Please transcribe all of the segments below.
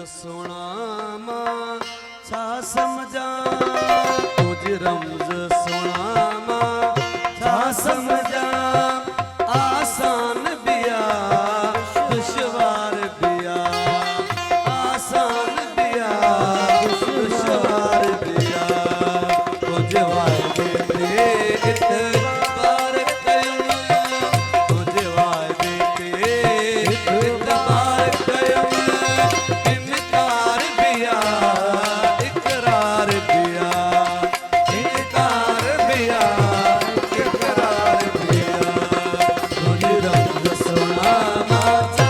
सुना मां छा समझा तुझ रमज सुना मां छा समझा आसान बिया दुश्वार बिया आसान बिया दुश्वार बिया तुझ वादे ते इतबार कयूं तुझ वादे ते इतबार कयूं इनकार बिया इकरार बिया इनकार बिया इकरार बिया तुझ रंग सुना माचा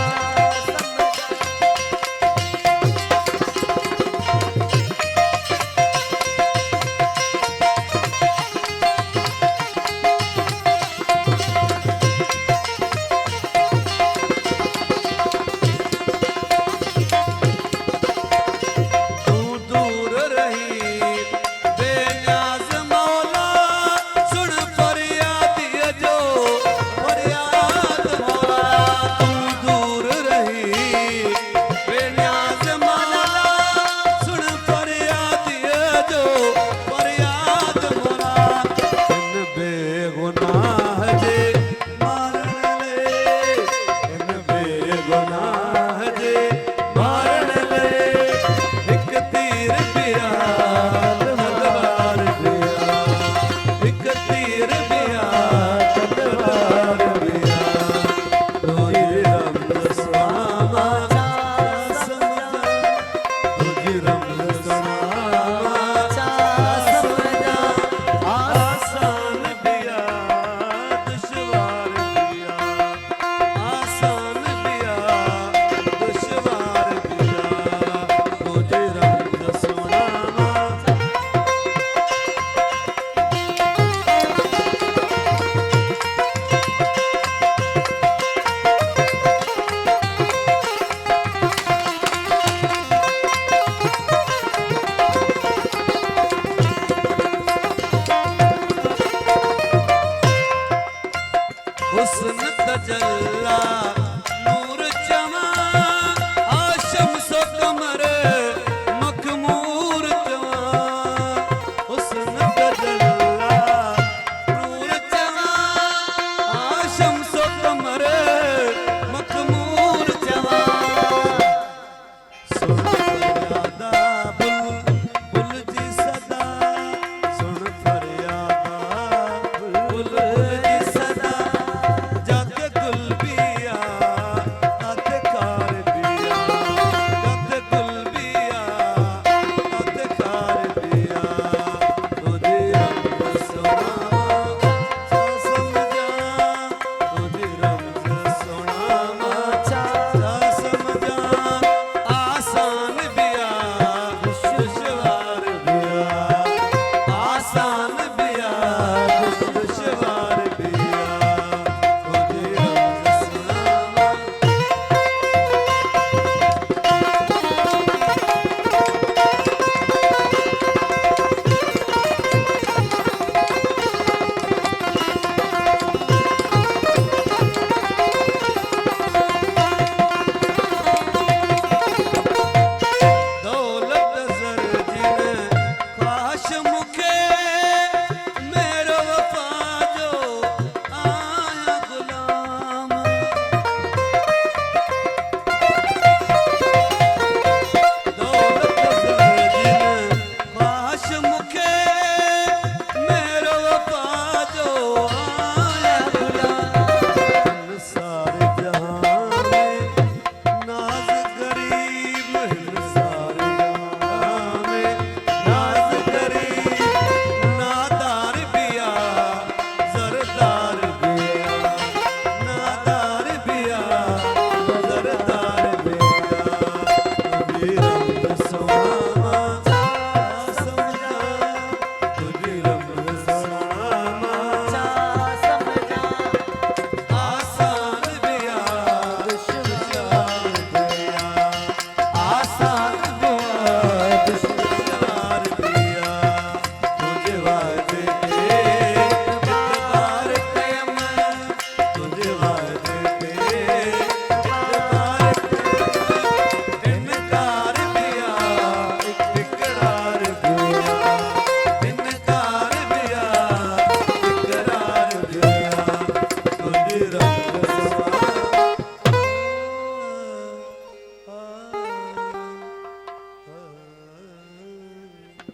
हुस्न तजल्ला नूर जमा आशम सो कमर मखमूर जमा हुस्न तजल्ला नूर जमा आशम सो कमर मखमूर जमा सुन फरियादा बुल जी सदा सुन फरियादा बुल जी सदा मुखे